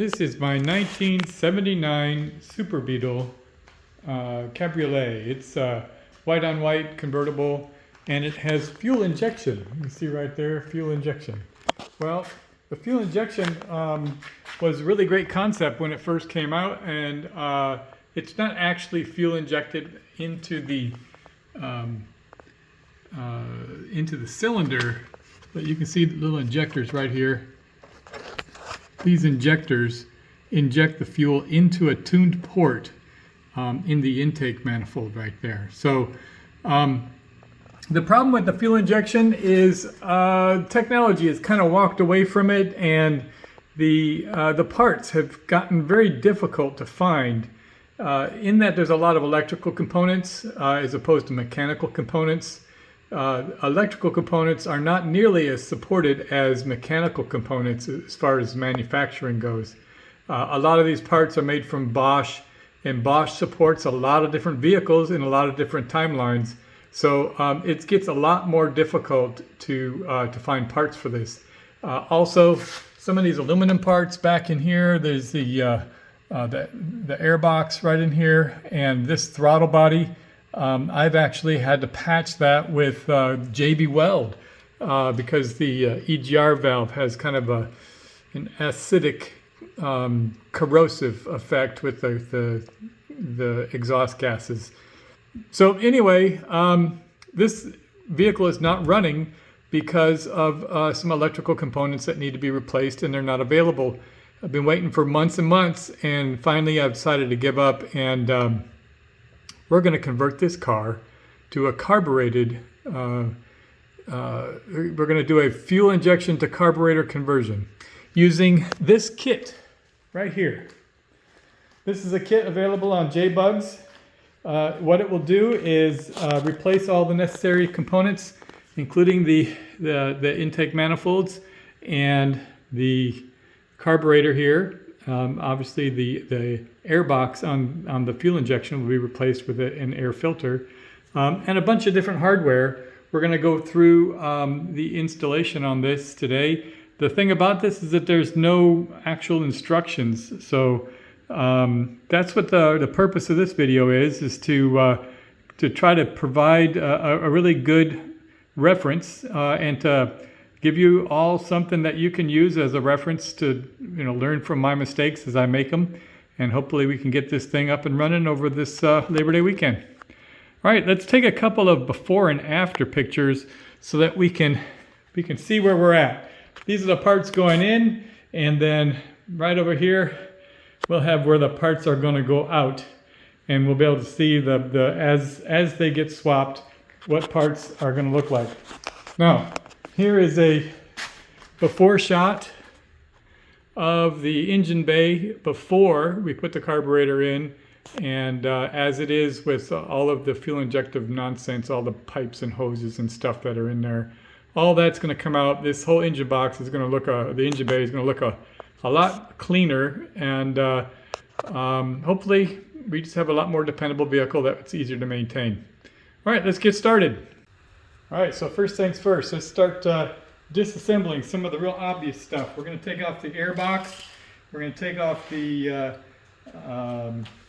This is my 1979 Super Beetle Cabriolet. It's white on white convertible, and it has fuel injection. You can see right there, fuel injection. Well, the fuel injection was a really great concept when it first came out, and it's not actually fuel injected into the cylinder, but you can see the little injectors right here. These injectors inject the fuel into a tuned port in the intake manifold right there. So the problem with the fuel injection is technology has kind of walked away from it, and the parts have gotten very difficult to find in that there's a lot of electrical components as opposed to mechanical components. Electrical components are not nearly as supported as mechanical components as far as manufacturing goes. A lot of these parts are made from Bosch, and Bosch supports a lot of different vehicles in a lot of different timelines. So it gets a lot more difficult to find parts for this. Also, some of these aluminum parts back in here, there's the air box right in here, and this throttle body. I've actually had to patch that with JB Weld because the EGR valve has kind of an acidic corrosive effect with the exhaust gases. So anyway, this vehicle is not running because of some electrical components that need to be replaced, and they're not available. I've been waiting for months and months, and finally I've decided to give up, and we're going to convert this car to a carbureted, we're going to do a fuel injection to carburetor conversion using this kit right here. This is a kit available on JBugs. What it will do is replace all the necessary components, including the intake manifolds and the carburetor here. Obviously the air box on the fuel injection will be replaced with an air filter, and a bunch of different hardware. We're going to go through the installation on this today. The thing about this is that there's no actual instructions, so that's what the purpose of this video is to try to provide a really good reference and to give you all something that you can use as a reference to learn from my mistakes as I make them, and hopefully we can get this thing up and running over this Labor Day weekend. All right, let's take a couple of before and after pictures so that we can see where we're at. These are the parts going in, and then right over here we'll have where the parts are going to go out, and we'll be able to see as they get swapped what parts are going to look like. Now, here is a before shot of the engine bay before we put the carburetor in, and as it is with all of the fuel injective nonsense, all the pipes and hoses and stuff that are in there. All that's going to come out. This whole engine box is going to look, the engine bay is going to look a lot cleaner, and hopefully we just have a lot more dependable vehicle that's easier to maintain. All right, let's get started. All right, so first things first, let's start disassembling some of the real obvious stuff. We're going to take off the air box. We're going to take off the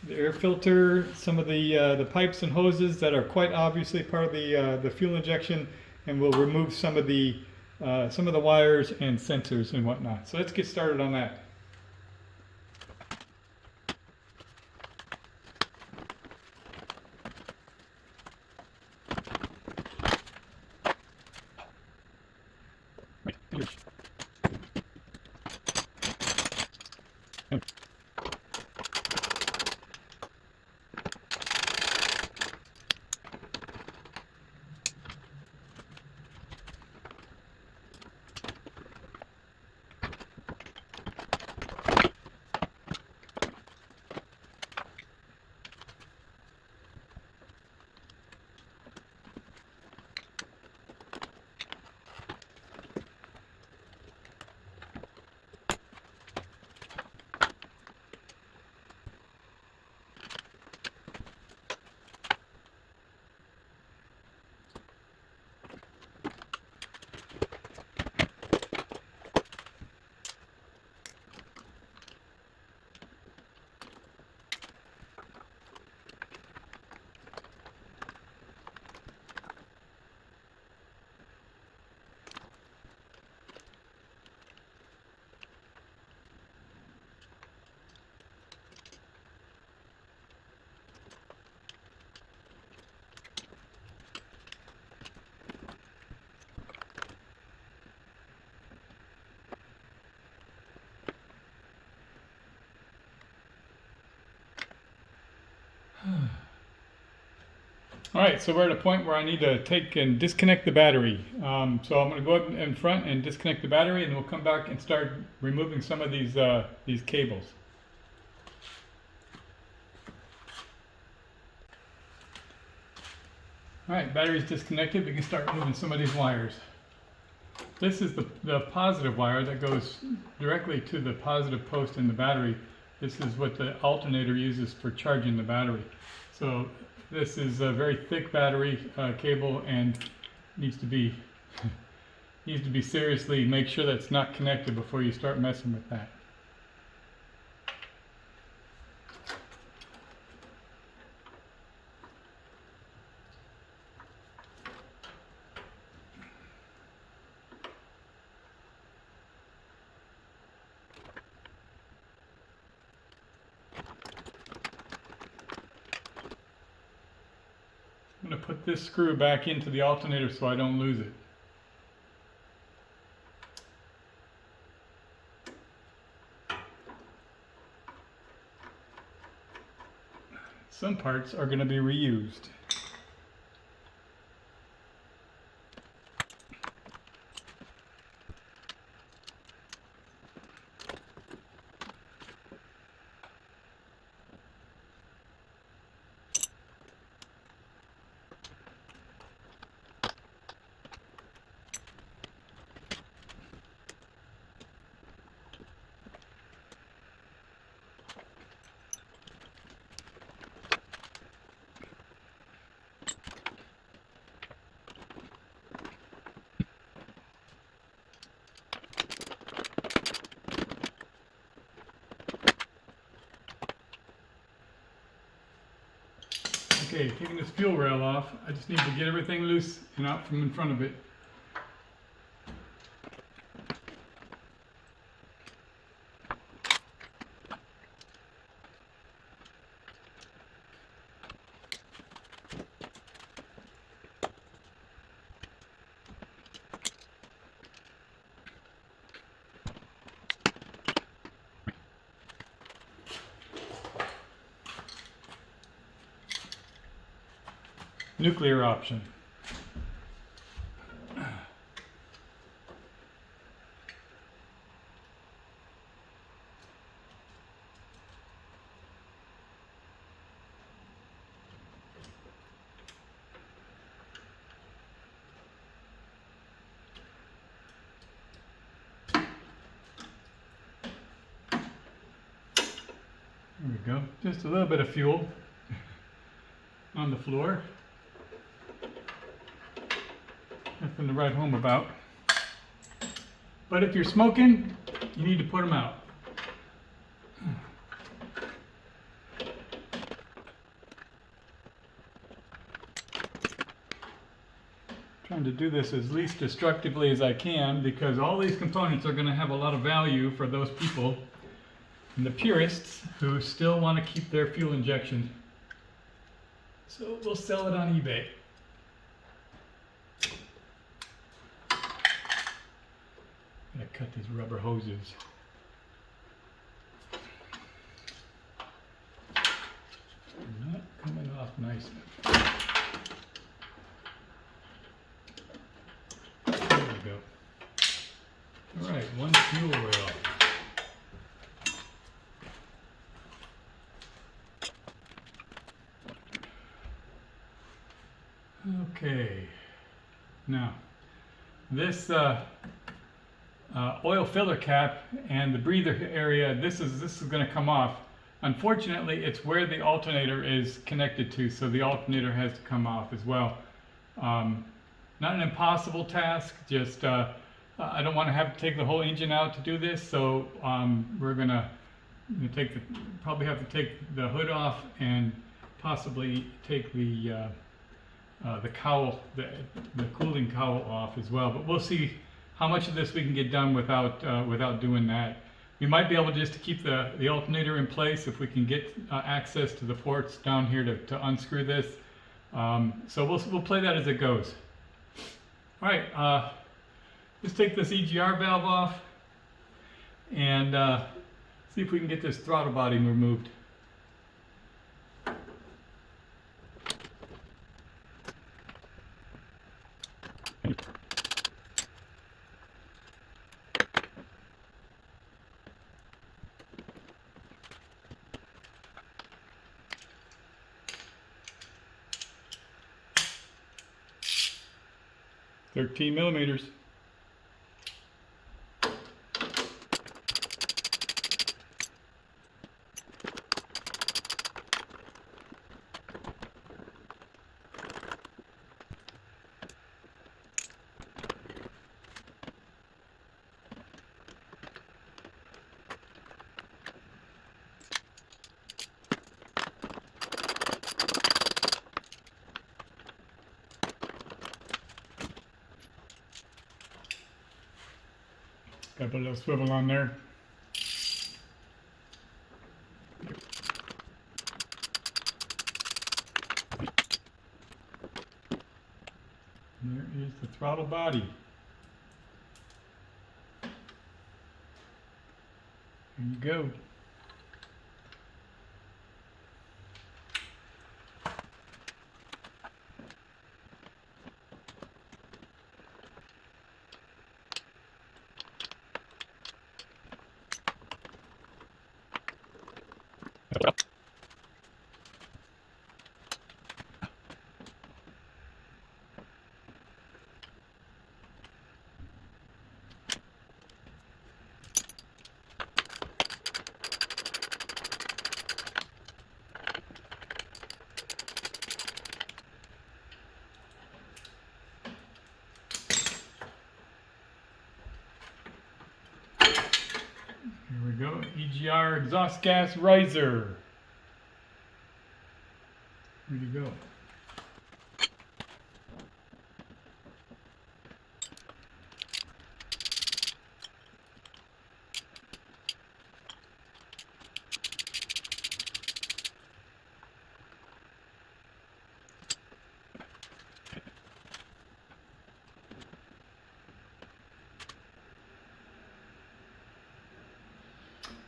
air filter, some of the pipes and hoses that are quite obviously part of the fuel injection, and we'll remove some of the wires and sensors and whatnot. So let's get started on that. All right, so we're at a point where I need to take and disconnect the battery. So I'm going to go up in front and disconnect the battery, and we'll come back and start removing some of these cables. All right, battery's disconnected. We can start removing some of these wires. This is the positive wire that goes directly to the positive post in the battery. This is what the alternator uses for charging the battery. So this is a very thick battery cable and needs to be seriously make sure that's not connected before you start messing with that. I'm going to put this screw back into the alternator so I don't lose it. Some parts are going to be reused. Okay, taking this fuel rail off, I just need to get everything loose and out from in front of it. Nuclear option. There we go. Just a little bit of fuel on the floor. Nothing to write home about. But if you're smoking, you need to put them out. Trying to do this as least destructively as I can because all these components are going to have a lot of value for those people and the purists who still want to keep their fuel injection. So we'll sell it on eBay. Gotta cut these rubber hoses. They're not coming off nicely. There we go. All right, one fuel rail. Okay. Now, this oil filler cap and the breather area, this is going to come off. Unfortunately, it's where the alternator is connected to, so the alternator has to come off as well. Not an impossible task, just I don't want to have to take the whole engine out to do this, so we're going to probably have to take the hood off and possibly take the cowl, the cooling cowl off as well. But we'll see how much of this we can get done without doing that. We might be able just to keep the alternator in place if we can get access to the ports down here to unscrew this. So we'll play that as it goes. All right, let's take this EGR valve off and see if we can get this throttle body removed. 13 millimeters. Got to put a little swivel on there. And there is the throttle body. There you go. Here we go, EGR exhaust gas riser. Where'd you go?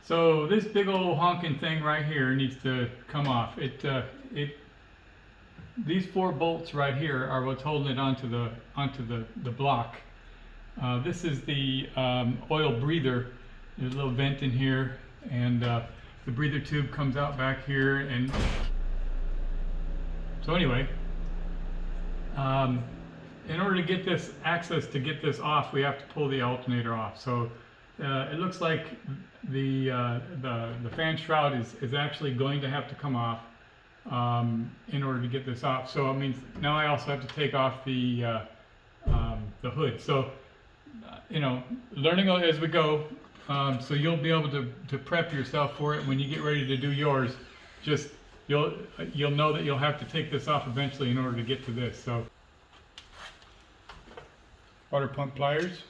So this big old honking thing right here needs to come off. These 4 bolts right here are what's holding it onto the block. This is the oil breather. There's a little vent in here, and the breather tube comes out back here. And so anyway, in order to get this access to get this off, we have to pull the alternator off. So it looks like the fan shroud is actually going to have to come off in order to get this off. So it means now I also have to take off the hood. So you know, learning as we go. So you'll be able to prep yourself for it when you get ready to do yours. Just you'll know that you'll have to take this off eventually in order to get to this. So water pump pliers.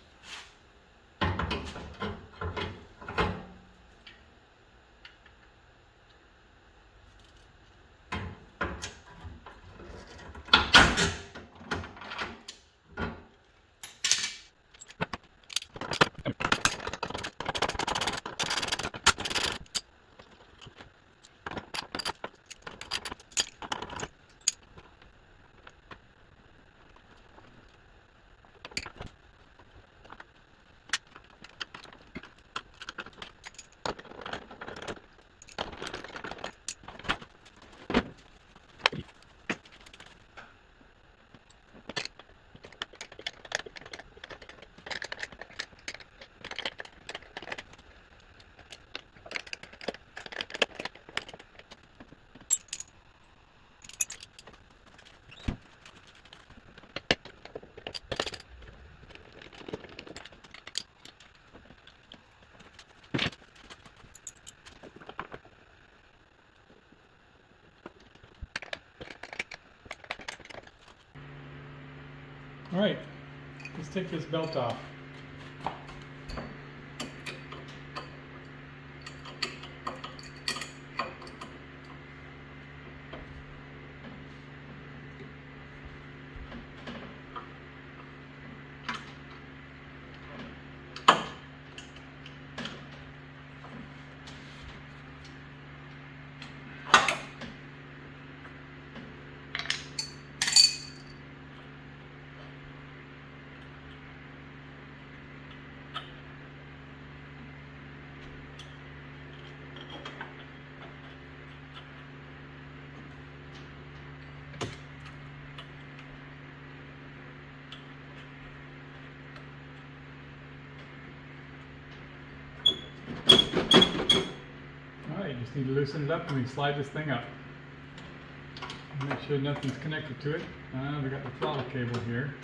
All right, let's take this belt off. need to loosen it up and we slide this thing up. Make sure nothing's connected to it. We got the throttle cable here.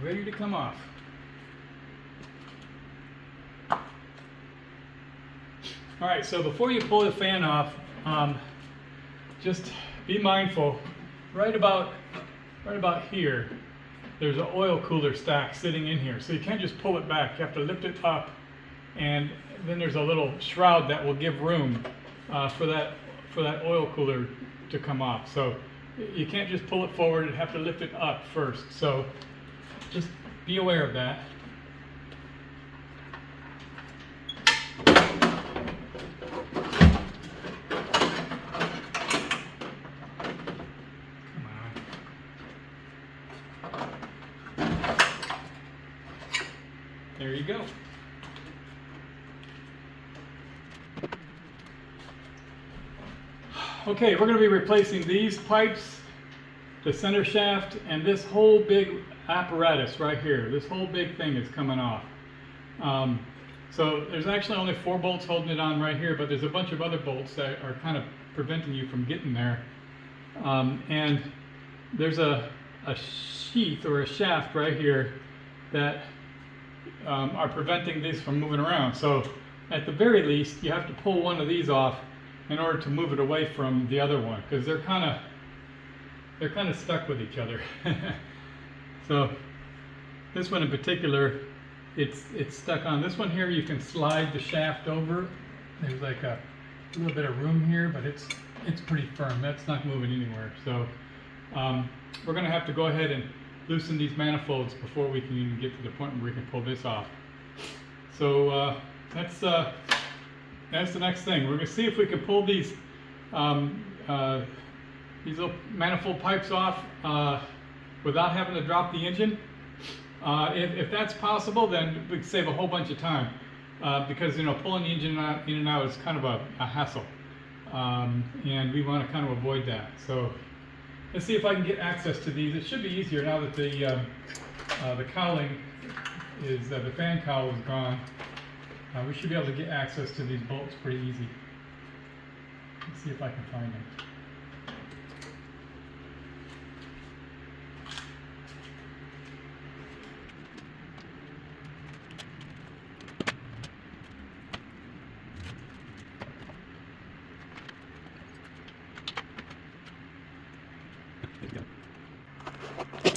Ready to come off. All right, so before you pull the fan off, just be mindful. Right about here, there's an oil cooler stack sitting in here, so you can't just pull it back. You have to lift it up, and then there's a little shroud that will give room for that oil cooler to come off. So you can't just pull it forward. You have to lift it up first. So just be aware of that. Come on. There you go. Okay, we're going to be replacing these pipes, the center shaft, and this whole big apparatus right here. This whole big thing is coming off. So there's actually only 4 bolts holding it on right here, but there's a bunch of other bolts that are kind of preventing you from getting there. And there's a sheath or a shaft right here that are preventing these from moving around. So at the very least, you have to pull one of these off in order to move it away from the other one, because they're kind of stuck with each other. So this one in particular, it's stuck on. This one here, you can slide the shaft over. There's like a little bit of room here, but it's pretty firm. That's not moving anywhere. So we're going to have to go ahead and loosen these manifolds before we can even get to the point where we can pull this off. So that's the next thing. We're going to see if we can pull these little manifold pipes off without having to drop the engine. If that's possible, then we can save a whole bunch of time, because pulling the engine in and out is kind of a hassle, and we want to kind of avoid that. So let's see if I can get access to these. It should be easier now that the cowling is the fan cowl is gone. We should be able to get access to these bolts pretty easy. Let's see if I can find them.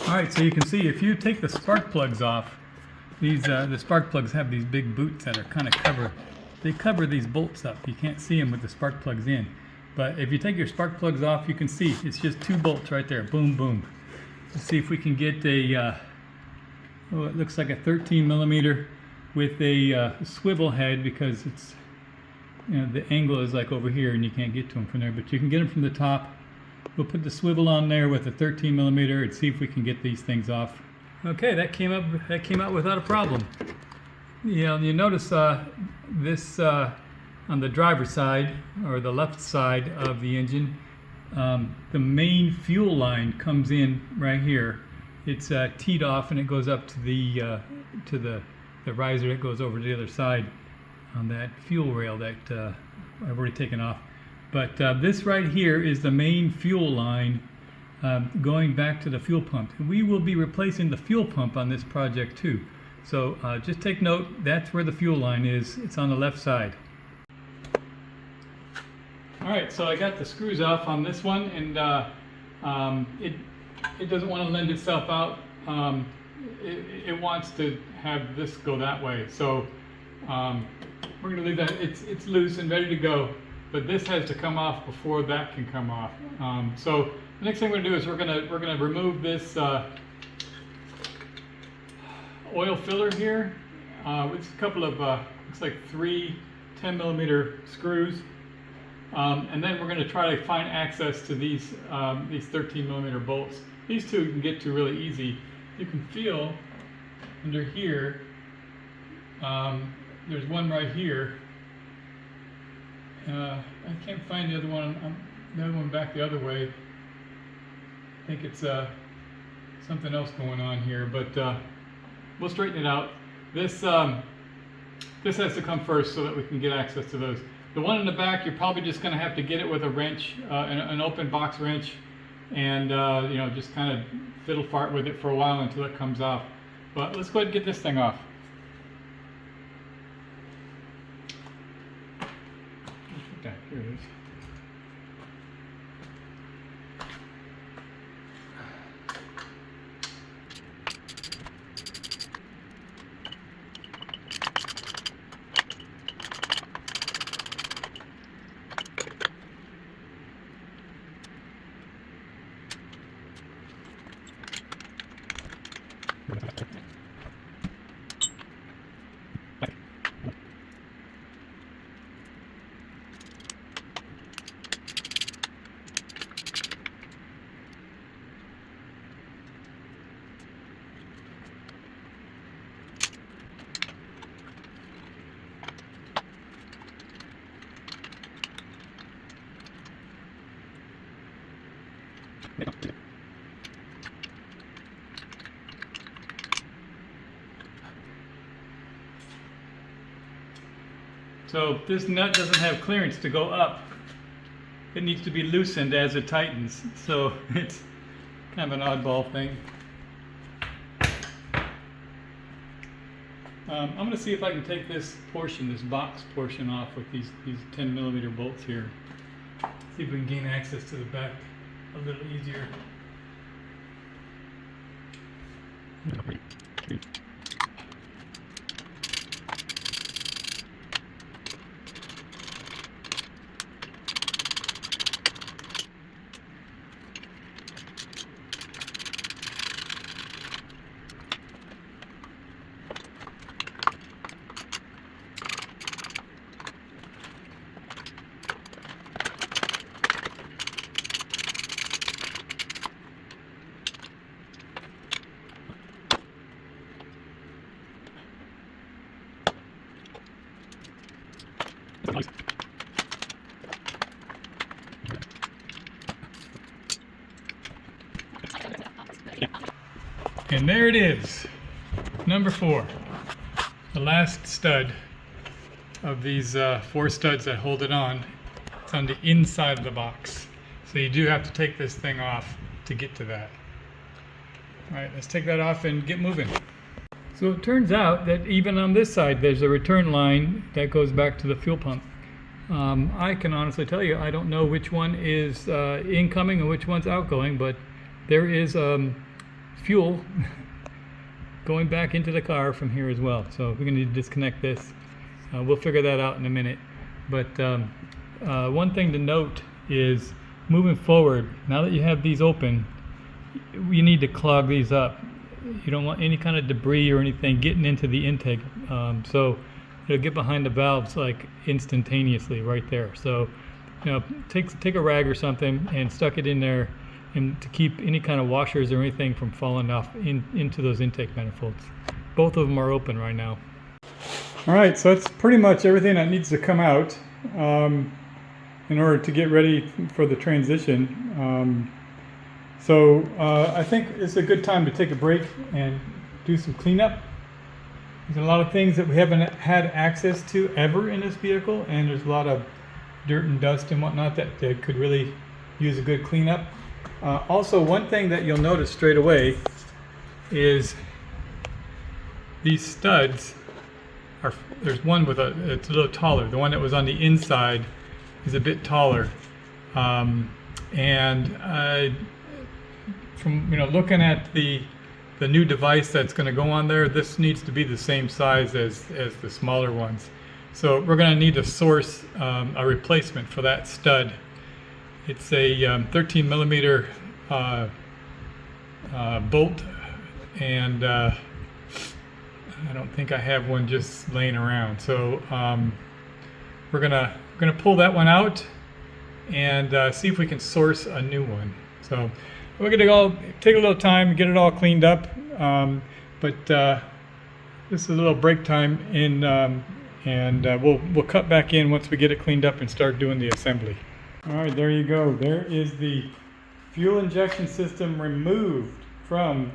Alright, so you can see if you take the spark plugs off, the spark plugs have these big boots that are kind of cover these bolts up. You can't see them with the spark plugs in. But if you take your spark plugs off, you can see it's just 2 bolts right there. Boom, boom. Let's see if we can get it looks like a 13 millimeter with a swivel head, because it's, the angle is like over here and you can't get to them from there, but you can get them from the top. We'll put the swivel on there with a 13 millimeter and see if we can get these things off. Okay, that came out without a problem. You notice this on the driver's side, or the left side of the engine, the main fuel line comes in right here. It's teed off and it goes up to the riser that goes over to the other side on that fuel rail that I've already taken off. But this right here is the main fuel line going back to the fuel pump. We will be replacing the fuel pump on this project too. So just take note, that's where the fuel line is. It's on the left side. Alright, so I got the screws off on this one, and it doesn't want to lend itself out. It wants to have this go that way. So we're going to leave that. It's loose and ready to go. But this has to come off before that can come off. So the next thing we're going to do is we're going to remove this oil filler here. It's a couple of looks like 3 10 millimeter screws, and then we're going to try to find access to these 13 millimeter bolts. These two you can get to really easy. You can feel under here, there's one right here. I can't find the other one. The other one back the other way. I think it's something else going on here, but we'll straighten it out. This has to come first so that we can get access to those. The one in the back, you're probably just going to have to get it with a wrench, an open box wrench, and you know, just kind of fiddle fart with it for a while until it comes off. But let's go ahead and get this thing off. Here it is. So this nut doesn't have clearance to go up. It needs to be loosened as it tightens. So it's kind of an oddball thing. I'm going to see if I can take this portion, this box portion off with these 10mm bolts here. See if we can gain access to the back a little easier. And there it is, number 4, the last stud of these 4 studs that hold it on. It's on the inside of the box, so you do have to take this thing off to get to that. All right, let's take that off and get moving. So it turns out that even on this side there's a return line that goes back to the fuel pump. I can honestly tell you I don't know which one is incoming and which one's outgoing, but there is fuel going back into the car from here as well. So we're going to disconnect this. We'll figure that out in a minute. But one thing to note is moving forward, now that you have these open, you need to clog these up. You don't want any kind of debris or anything getting into the intake. So it'll get behind the valves like instantaneously right there. So you know, take a rag or something and stuck it in there, and to keep any kind of washers or anything from falling off into those intake manifolds. Both of them are open right now. All right, so that's pretty much everything that needs to come out in order to get ready for the transition. I think it's a good time to take a break and do some cleanup. There's a lot of things that we haven't had access to ever in this vehicle, and there's a lot of dirt and dust and whatnot that could really use a good cleanup. Also, one thing that you'll notice straight away is these studs are, there's one with it's a little taller. The one that was on the inside is a bit taller. From looking at the new device that's going to go on there, this needs to be the same size as the smaller ones. So we're going to need to source a replacement for that stud. It's a 13mm bolt, and I don't think I have one just laying around. So we're gonna pull that one out and see if we can source a new one. So we're going to go take a little time to get it all cleaned up. But this is a little break time, and we'll cut back in once we get it cleaned up and start doing the assembly. All right, there you go. There is the fuel injection system removed from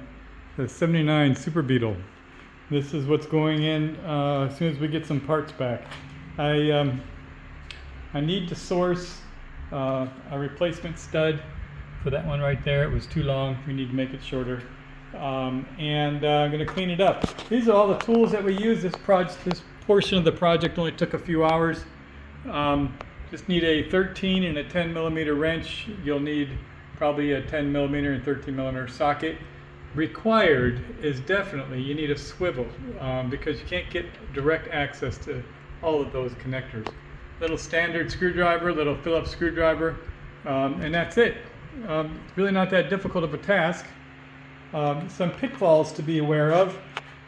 the 79 Super Beetle. This is what's going in as soon as we get some parts back. I need to source a replacement stud for that one right there. It was too long. We need to make it shorter. And I'm going to clean it up. These are all the tools that we use. This portion of the project only took a few hours. Just need a 13 and a 10 millimeter wrench. You'll need probably a 10 millimeter and 13 millimeter socket. Required is definitely you need a swivel because you can't get direct access to all of those connectors. Little standard screwdriver, little Phillips screwdriver, and that's it. Really not that difficult of a task. Some pitfalls to be aware of.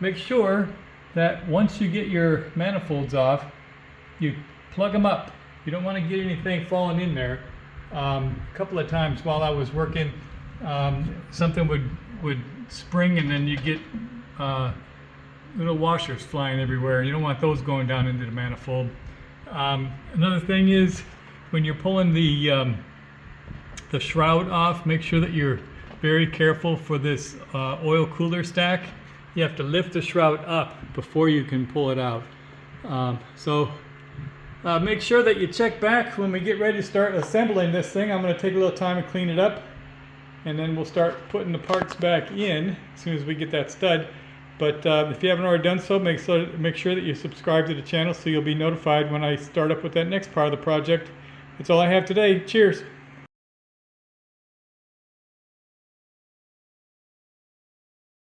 Make sure that once you get your manifolds off, you plug them up. You don't want to get anything falling in there. A couple of times while I was working, something would spring, and then you get little washers flying everywhere. You don't want those going down into the manifold. Another thing is when you're pulling the shroud off, make sure that you're very careful for this oil cooler stack. You have to lift the shroud up before you can pull it out. Make sure that you check back when we get ready to start assembling this thing. I'm going to take a little time and clean it up, and then we'll start putting the parts back in as soon as we get that stud. But if you haven't already done so, make sure that you subscribe to the channel so you'll be notified when I start up with that next part of the project. That's all I have today. Cheers.